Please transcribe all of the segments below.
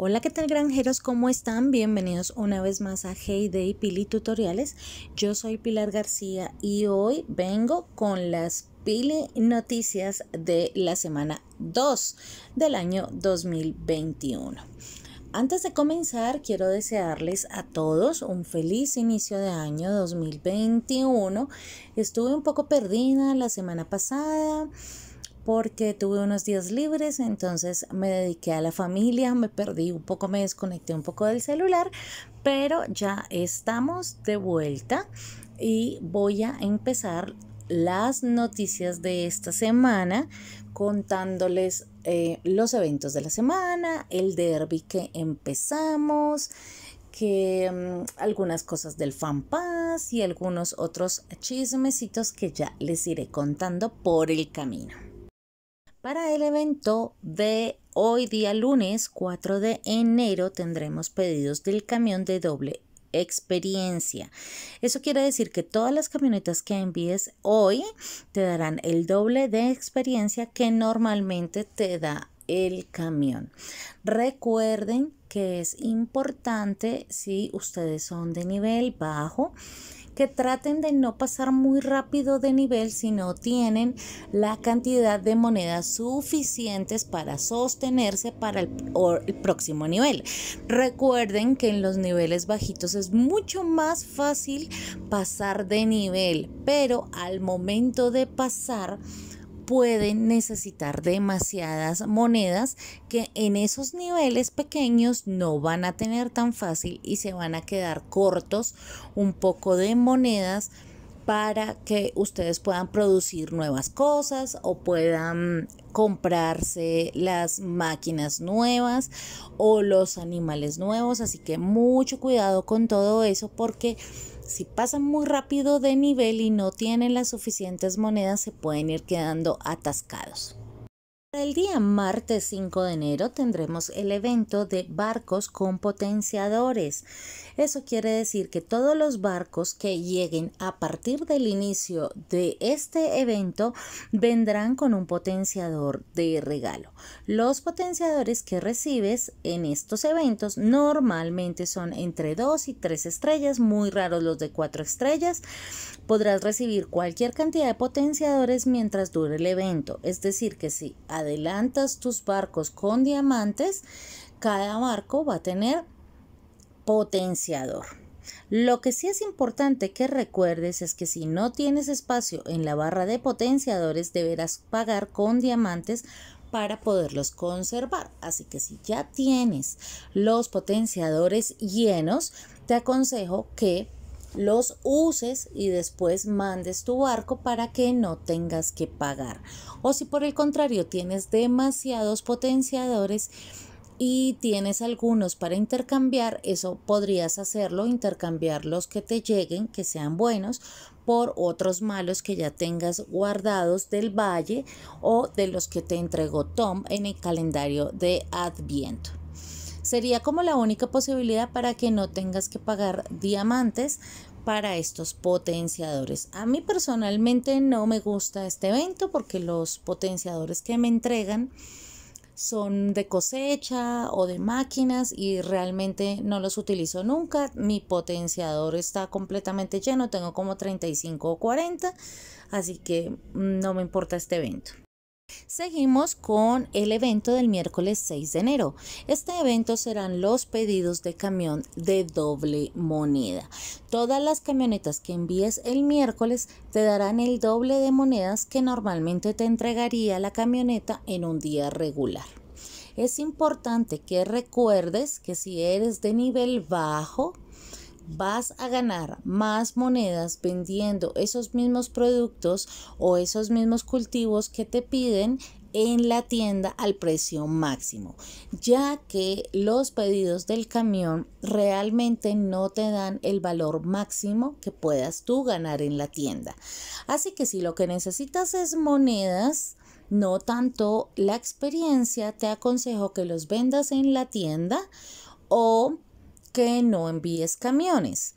Hola, ¿qué tal granjeros? ¿Cómo están? Bienvenidos una vez más a Heyday Pili Tutoriales. Yo soy Pilar García y hoy vengo con las Pili noticias de la semana 2 del año 2021. Antes de comenzar, quiero desearles a todos un feliz inicio de año 2021. Estuve un poco perdida la semana pasada porque tuve unos días libres, entonces me dediqué a la familia, me perdí un poco, me desconecté un poco del celular, pero ya estamos de vuelta y voy a empezar las noticias de esta semana contándoles los eventos de la semana, el derby que empezamos, algunas cosas del FanPass y algunos otros chismecitos que ya les iré contando por el camino. Para el evento de hoy día lunes 4 de enero tendremos pedidos del camión de doble experiencia. Eso quiere decir que todas las camionetas que envíes hoy te darán el doble de experiencia que normalmente te da el camión. Recuerden que es importante, si ustedes son de nivel bajo, que traten de no pasar muy rápido de nivel si no tienen la cantidad de monedas suficientes para sostenerse para el próximo nivel. Recuerden que en los niveles bajitos es mucho más fácil pasar de nivel, pero al momento de pasar pueden necesitar demasiadas monedas que en esos niveles pequeños no van a tener tan fácil y se van a quedar cortos un poco de monedas para que ustedes puedan producir nuevas cosas o puedan comprarse las máquinas nuevas o los animales nuevos. Así que mucho cuidado con todo eso, porque si pasan muy rápido de nivel y no tienen las suficientes monedas, se pueden ir quedando atascados. El día martes 5 de enero tendremos el evento de barcos con potenciadores. Eso quiere decir que todos los barcos que lleguen a partir del inicio de este evento vendrán con un potenciador de regalo. Los potenciadores que recibes en estos eventos normalmente son entre 2 y 3 estrellas, muy raros los de 4 estrellas. Podrás recibir cualquier cantidad de potenciadores mientras dure el evento, es decir que si adelantas tus barcos con diamantes, cada barco va a tener potenciador. Lo que sí es importante que recuerdes es que si no tienes espacio en la barra de potenciadores, deberás pagar con diamantes para poderlos conservar. Así que si ya tienes los potenciadores llenos, te aconsejo que los uses y después mandes tu barco para que no tengas que pagar. O si por el contrario tienes demasiados potenciadores y tienes algunos para intercambiar, eso podrías hacerlo, intercambiar los que te lleguen, que sean buenos, por otros malos que ya tengas guardados del valle o de los que te entregó Tom en el calendario de Adviento. Sería como la única posibilidad para que no tengas que pagar diamantes para estos potenciadores. A mí personalmente no me gusta este evento porque los potenciadores que me entregan son de cosecha o de máquinas y realmente no los utilizo nunca. Mi potenciador está completamente lleno, tengo como 35 o 40, así que no me importa este evento. Seguimos con el evento del miércoles 6 de enero. Este evento serán los pedidos de camión de doble moneda. Todas las camionetas que envíes el miércoles te darán el doble de monedas que normalmente te entregaría la camioneta en un día regular. Es importante que recuerdes que si eres de nivel bajo, vas a ganar más monedas vendiendo esos mismos productos o esos mismos cultivos que te piden en la tienda al precio máximo, ya que los pedidos del camión realmente no te dan el valor máximo que puedas tú ganar en la tienda. Así que si lo que necesitas es monedas, no tanto la experiencia, te aconsejo que los vendas en la tienda o que no envíes camiones.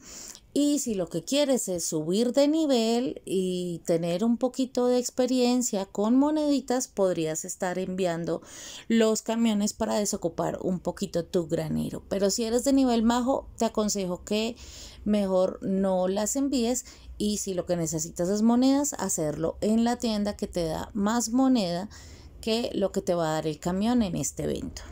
Y si lo que quieres es subir de nivel y tener un poquito de experiencia con moneditas, podrías estar enviando los camiones para desocupar un poquito tu granero. Pero si eres de nivel bajo, te aconsejo que mejor no las envíes, y si lo que necesitas es monedas, hacerlo en la tienda que te da más moneda que lo que te va a dar el camión en este evento.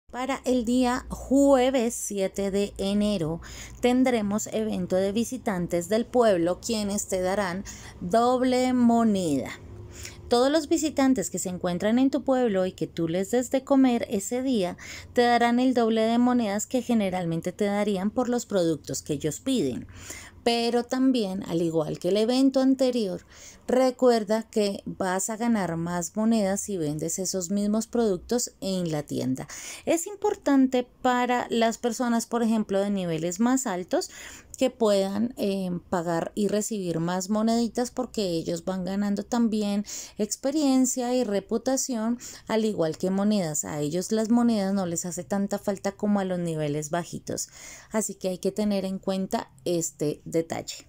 Para el día jueves 7 de enero tendremos evento de visitantes del pueblo, quienes te darán doble moneda. Todos los visitantes que se encuentran en tu pueblo y que tú les des de comer ese día te darán el doble de monedas que generalmente te darían por los productos que ellos piden. Pero también, al igual que el evento anterior, recuerda que vas a ganar más monedas si vendes esos mismos productos en la tienda. Es importante para las personas, por ejemplo, de niveles más altos, que puedan pagar y recibir más moneditas, porque ellos van ganando también experiencia y reputación, al igual que monedas. A ellos las monedas no les hace tanta falta como a los niveles bajitos, así que hay que tener en cuenta este detalle.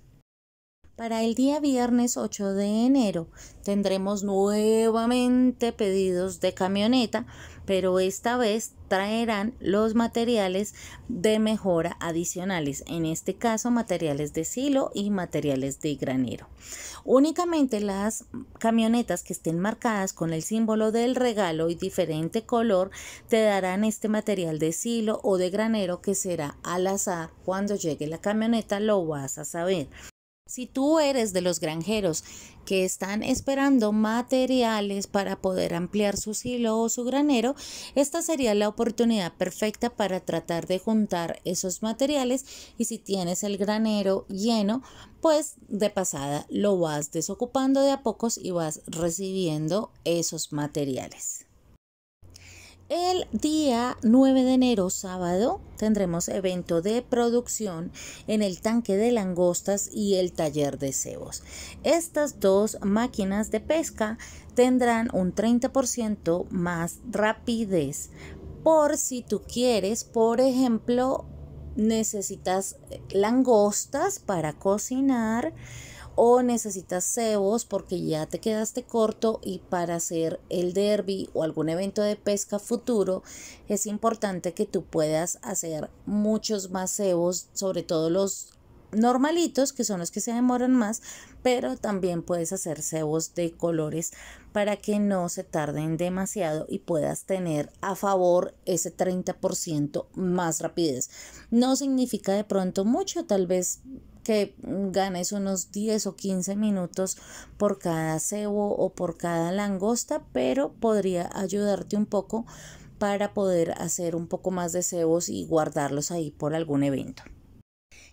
Para el día viernes 8 de enero tendremos nuevamente pedidos de camioneta, pero esta vez traerán los materiales de mejora adicionales, en este caso materiales de silo y materiales de granero. Únicamente las camionetas que estén marcadas con el símbolo del regalo y diferente color te darán este material de silo o de granero, que será al azar. Cuando llegue la camioneta lo vas a saber. Si tú eres de los granjeros que están esperando materiales para poder ampliar su silo o su granero, esta sería la oportunidad perfecta para tratar de juntar esos materiales, y si tienes el granero lleno, pues de pasada lo vas desocupando de a pocos y vas recibiendo esos materiales. El día 9 de enero, sábado, tendremos evento de producción en el tanque de langostas y el taller de cebos. Estas dos máquinas de pesca tendrán un 30% más rapidez, por si tú quieres, por ejemplo, necesitas langostas para cocinar, o necesitas cebos porque ya te quedaste corto, y para hacer el derby o algún evento de pesca futuro es importante que tú puedas hacer muchos más cebos, sobre todo los normalitos, que son los que se demoran más, pero también puedes hacer cebos de colores para que no se tarden demasiado y puedas tener a favor ese 30% más rapidez. No significa de pronto mucho, tal vez que ganes unos 10 o 15 minutos por cada cebo o por cada langosta, pero podría ayudarte un poco para poder hacer un poco más de cebos y guardarlos ahí por algún evento.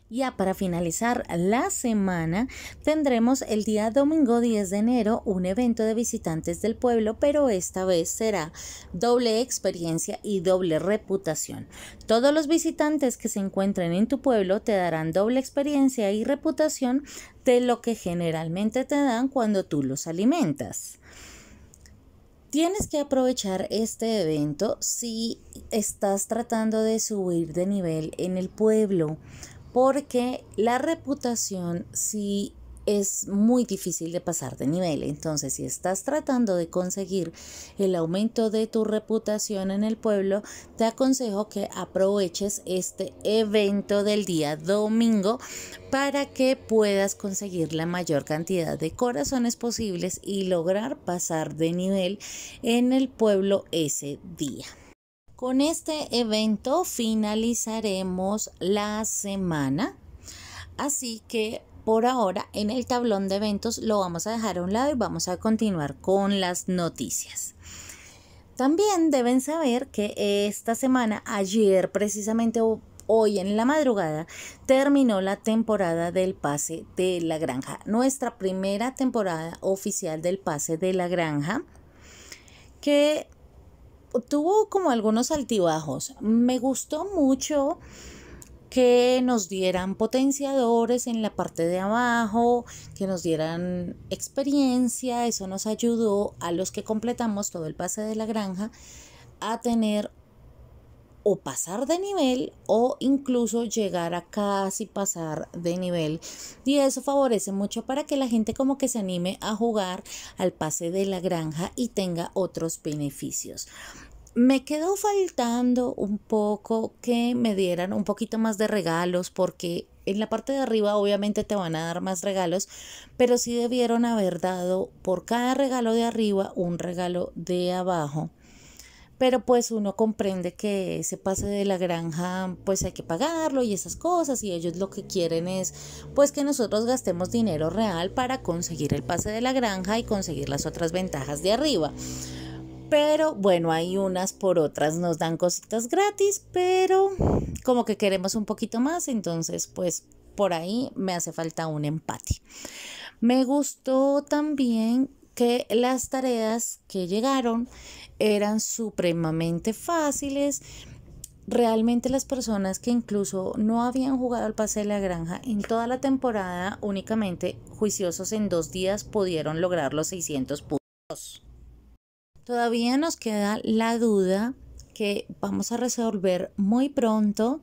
Ya para finalizar la semana tendremos el día domingo 10 de enero un evento de visitantes del pueblo, pero esta vez será doble experiencia y doble reputación. Todos los visitantes que se encuentren en tu pueblo te darán doble experiencia y reputación de lo que generalmente te dan cuando tú los alimentas. Tienes que aprovechar este evento si estás tratando de subir de nivel en el pueblo, porque la reputación sí es muy difícil de pasar de nivel. Entonces, si estás tratando de conseguir el aumento de tu reputación en el pueblo, te aconsejo que aproveches este evento del día domingo para que puedas conseguir la mayor cantidad de corazones posibles y lograr pasar de nivel en el pueblo ese día. Con este evento finalizaremos la semana, así que por ahora en el tablón de eventos lo vamos a dejar a un lado y vamos a continuar con las noticias. También deben saber que esta semana, ayer precisamente, hoy en la madrugada, terminó la temporada del pase de la granja, nuestra primera temporada oficial del pase de la granja, que tuvo como algunos altibajos. Me gustó mucho que nos dieran potenciadores en la parte de abajo, que nos dieran experiencia. Eso nos ayudó a los que completamos todo el pase de la granja a tener o pasar de nivel o incluso llegar a casi pasar de nivel, y eso favorece mucho para que la gente como que se anime a jugar al pase de la granja y tenga otros beneficios. Me quedó faltando un poco que me dieran un poquito más de regalos, porque en la parte de arriba obviamente te van a dar más regalos, pero sí debieron haber dado por cada regalo de arriba un regalo de abajo. Pero pues uno comprende que ese pase de la granja pues hay que pagarlo y esas cosas, y ellos lo que quieren es pues que nosotros gastemos dinero real para conseguir el pase de la granja y conseguir las otras ventajas de arriba. Pero bueno, hay unas por otras, nos dan cositas gratis, pero como que queremos un poquito más, entonces pues por ahí me hace falta un empate. Me gustó también que las tareas que llegaron eran supremamente fáciles. Realmente las personas que incluso no habían jugado al pase de la granja en toda la temporada, únicamente juiciosos en 2 días pudieron lograr los 600 puntos. Todavía nos queda la duda que vamos a resolver muy pronto,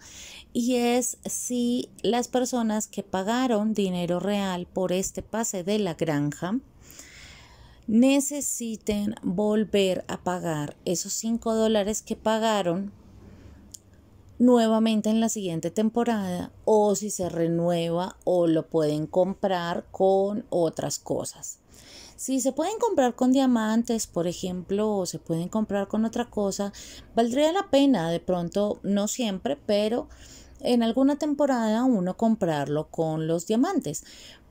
y es si las personas que pagaron dinero real por este pase de la granja necesiten volver a pagar esos $5 que pagaron nuevamente en la siguiente temporada, o si se renueva o lo pueden comprar con otras cosas. Si se pueden comprar con diamantes, por ejemplo, o se pueden comprar con otra cosa, valdría la pena, de pronto, no siempre, pero en alguna temporada uno comprarlo con los diamantes.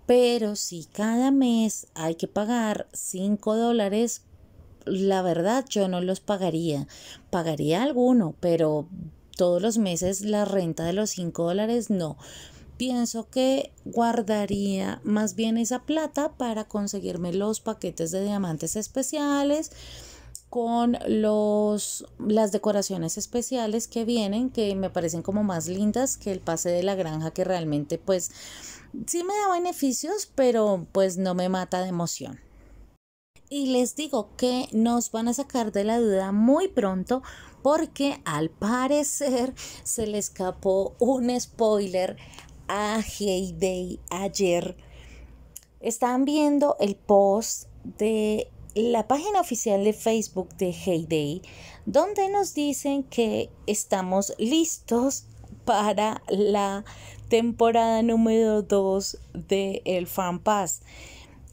Pero si cada mes hay que pagar $5, la verdad yo no los pagaría. Pagaría alguno, pero todos los meses la renta de los $5 no. Pienso que guardaría más bien esa plata para conseguirme los paquetes de diamantes especiales con las decoraciones especiales que vienen, que me parecen como más lindas que el pase de la granja, que realmente pues sí me da beneficios, pero pues no me mata de emoción. Y les digo que nos van a sacar de la duda muy pronto, porque al parecer se le escapó un spoiler a Heyday ayer. Están viendo el post de la página oficial de Facebook de Heyday, donde nos dicen que estamos listos para la temporada número 2 del Fan Pass,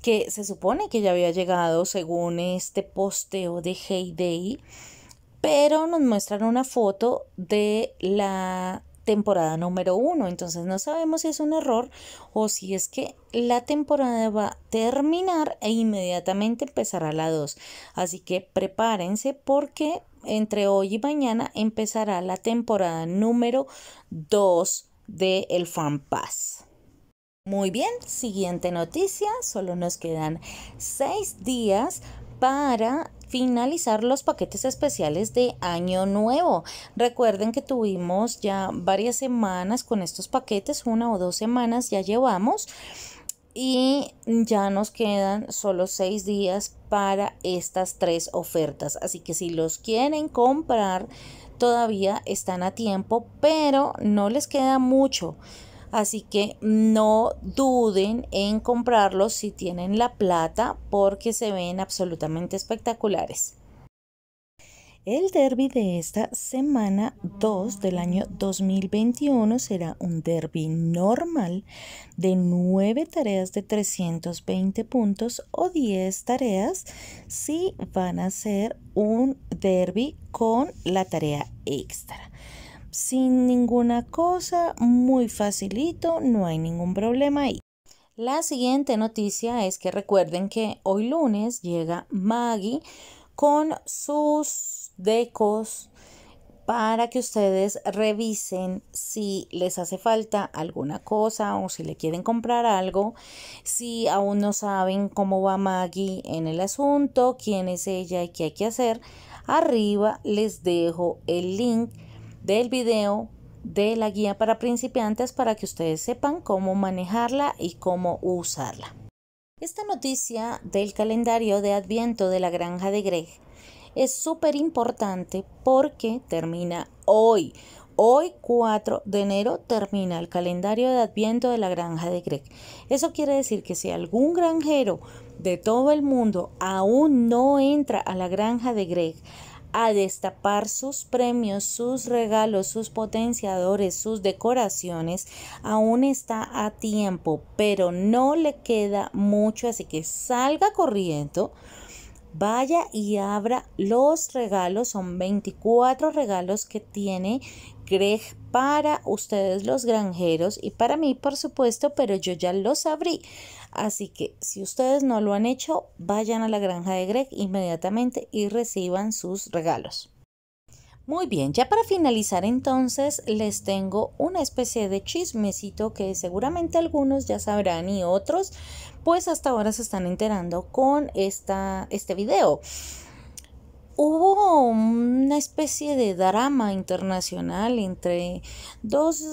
que se supone que ya había llegado según este posteo de Heyday, pero nos muestran una foto de la temporada número 1, entonces no sabemos si es un error o si es que la temporada va a terminar e inmediatamente empezará la 2. Así que prepárense, porque entre hoy y mañana empezará la temporada número 2 de el Fan Pass. Muy bien, siguiente noticia, solo nos quedan 6 días para finalizar los paquetes especiales de Año Nuevo. Recuerden que tuvimos ya varias semanas con estos paquetes, 1 o 2 semanas ya llevamos, y ya nos quedan solo 6 días para estas 3 ofertas. Así que si los quieren comprar, todavía están a tiempo, pero no les queda mucho. Así que no duden en comprarlos si tienen la plata, porque se ven absolutamente espectaculares. El derby de esta semana 2 del año 2021 será un derby normal de 9 tareas de 320 puntos o 10 tareas si van a ser un derby con la tarea extra. Sin ninguna cosa, muy facilito, no hay ningún problema ahí. La siguiente noticia es que recuerden que hoy lunes llega Maggie con sus decos para que ustedes revisen si les hace falta alguna cosa o si le quieren comprar algo. Si aún no saben cómo va Maggie en el asunto, quién es ella y qué hay que hacer, arriba les dejo el link del video de la guía para principiantes para que ustedes sepan cómo manejarla y cómo usarla. Esta noticia del calendario de Adviento de la granja de Greg es súper importante porque termina hoy. Hoy, 4 de enero, termina el calendario de Adviento de la granja de Greg. Eso quiere decir que si algún granjero de todo el mundo aún no entra a la granja de Greg a destapar sus premios, sus regalos, sus potenciadores, sus decoraciones, aún está a tiempo, pero no le queda mucho, así que salga corriendo. Vaya y abra los regalos, son 24 regalos que tiene Greg para ustedes los granjeros y para mí por supuesto, pero yo ya los abrí. Así que si ustedes no lo han hecho, vayan a la granja de Greg inmediatamente y reciban sus regalos. Muy bien, ya para finalizar entonces les tengo una especie de chismecito que seguramente algunos ya sabrán y otros pues hasta ahora se están enterando con este video. Hubo una especie de drama internacional entre dos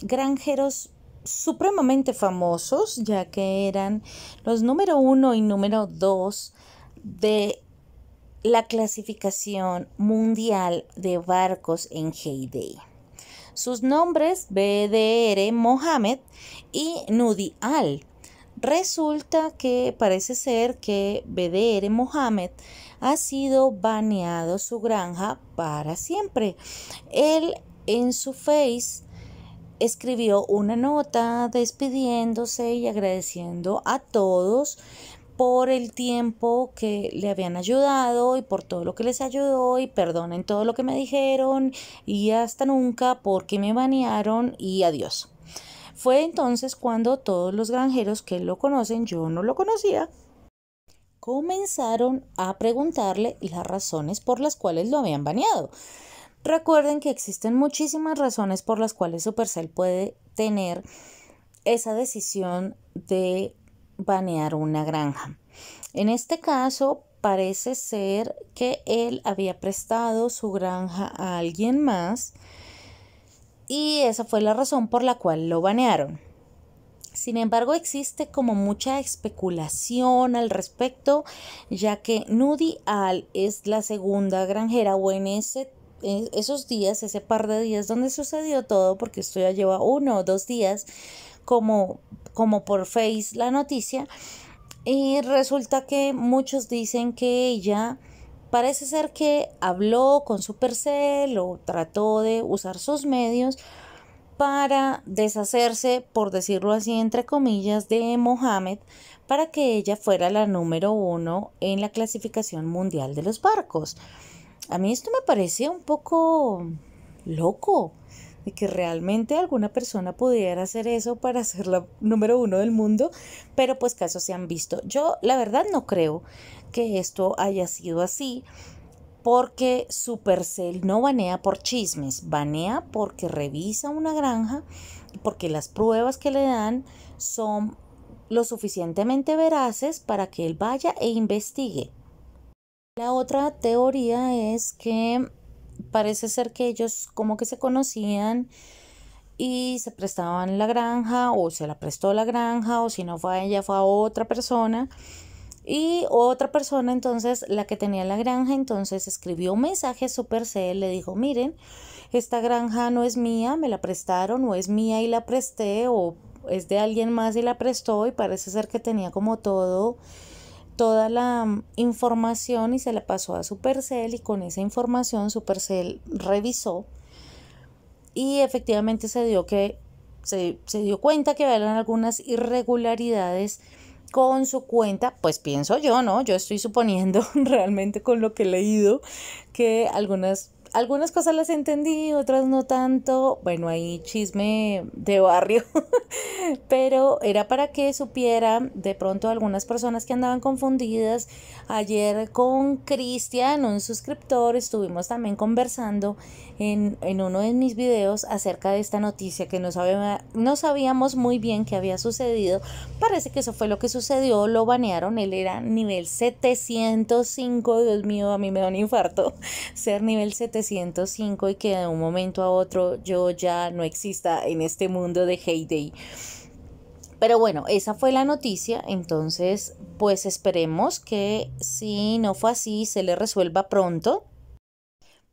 granjeros supremamente famosos, ya que eran los número 1 y número 2 de la clasificación mundial de barcos en Heyday. Sus nombres BDR Mohammed y Nudi Al. Resulta que parece ser que BDR Mohammed ha sido baneado su granja para siempre. Él en su Face escribió una nota despidiéndose y agradeciendo a todos por el tiempo que le habían ayudado y por todo lo que les ayudó y perdonen todo lo que me dijeron y hasta nunca porque me banearon y adiós. Fue entonces cuando todos los granjeros que lo conocen, yo no lo conocía, comenzaron a preguntarle las razones por las cuales lo habían baneado. Recuerden que existen muchísimas razones por las cuales Supercell puede tener esa decisión de banear una granja. En este caso parece ser que él había prestado su granja a alguien más y esa fue la razón por la cual lo banearon. Sin embargo, existe como mucha especulación al respecto, ya que Nudi Al es la segunda granjera o en esos días, ese par de días donde sucedió todo, porque esto ya lleva 1 o 2 días como por Face la noticia, y resulta que muchos dicen que ella parece ser que habló con Supercell o trató de usar sus medios para deshacerse, por decirlo así, entre comillas, de Mohammed para que ella fuera la número 1 en la clasificación mundial de los barcos. A mí esto me parece un poco loco, de que realmente alguna persona pudiera hacer eso para ser la número 1 del mundo, pero pues casos se han visto. Yo la verdad no creo que esto haya sido así, porque Supercell no banea por chismes, banea porque revisa una granja y porque las pruebas que le dan son lo suficientemente veraces para que él vaya e investigue. La otra teoría es que parece ser que ellos como que se conocían y se prestaban la granja o se la prestó la granja o si no fue a ella fue a otra persona. Y otra persona entonces, la que tenía la granja, entonces escribió un mensaje a Supercell, le dijo, miren, esta granja no es mía, me la prestaron, o es mía y la presté, o es de alguien más y la prestó, y parece ser que tenía como toda la información y se la pasó a Supercell, y con esa información Supercell revisó y efectivamente se dio cuenta que habían algunas irregularidades con su cuenta, pues pienso yo, ¿no? Yo estoy suponiendo realmente con lo que he leído que algunas cosas las entendí, otras no tanto. Bueno, ahí chisme de barrio, pero era para que supiera de pronto algunas personas que andaban confundidas. Ayer con Cristian, un suscriptor, estuvimos también conversando en uno de mis videos acerca de esta noticia que no sabíamos muy bien qué había sucedido. Parece que eso fue lo que sucedió, lo banearon, él era nivel 705, Dios mío, a mí me da un infarto ser nivel 705 y que de un momento a otro yo ya no exista en este mundo de Heyday. Pero bueno, esa fue la noticia, entonces pues esperemos que si no fue así se le resuelva pronto.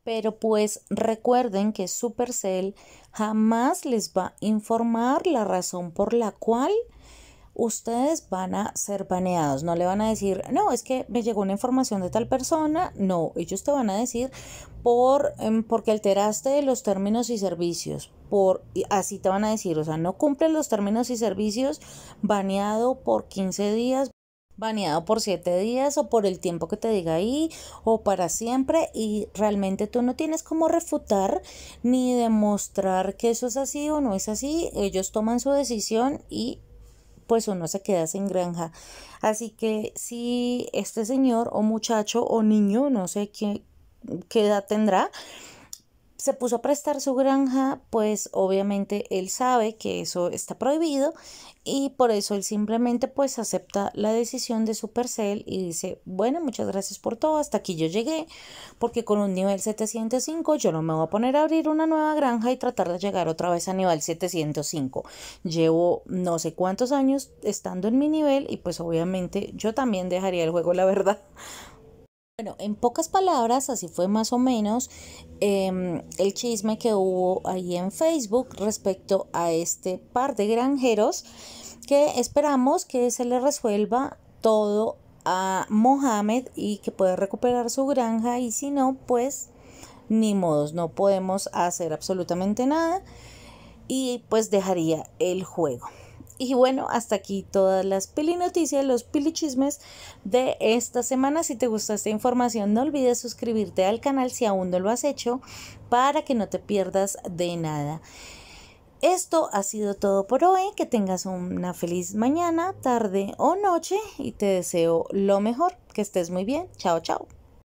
Pero pues recuerden que Supercell jamás les va a informar la razón por la cual ustedes van a ser baneados. No le van a decir, no, es que me llegó una información de tal persona. No, ellos te van a decir porque alteraste los términos y servicios. Así te van a decir, o sea, no cumplen los términos y servicios, baneado por 15 días. Baneado por 7 días o por el tiempo que te diga ahí o para siempre, y realmente tú no tienes cómo refutar ni demostrar que eso es así o no es así. Ellos toman su decisión y pues uno se queda sin granja. Así que si este señor o muchacho o niño, no sé qué edad tendrá, se puso a prestar su granja, pues obviamente él sabe que eso está prohibido y por eso él simplemente pues acepta la decisión de Supercell y dice, bueno, muchas gracias por todo, hasta aquí yo llegué, porque con un nivel 705 yo no me voy a poner a abrir una nueva granja y tratar de llegar otra vez a nivel 705. Llevo no sé cuántos años estando en mi nivel y pues obviamente yo también dejaría el juego, la verdad. Bueno, en pocas palabras, así fue más o menos el chisme que hubo ahí en Facebook respecto a este par de granjeros, que esperamos que se le resuelva todo a Mohamed y que pueda recuperar su granja, y si no, pues ni modos, no podemos hacer absolutamente nada y pues dejaría el juego. Y bueno, hasta aquí todas las pili noticias, los pili chismes de esta semana. Si te gustó esta información, no olvides suscribirte al canal si aún no lo has hecho, para que no te pierdas de nada. Esto ha sido todo por hoy. Que tengas una feliz mañana, tarde o noche y te deseo lo mejor. Que estés muy bien. Chao, chao.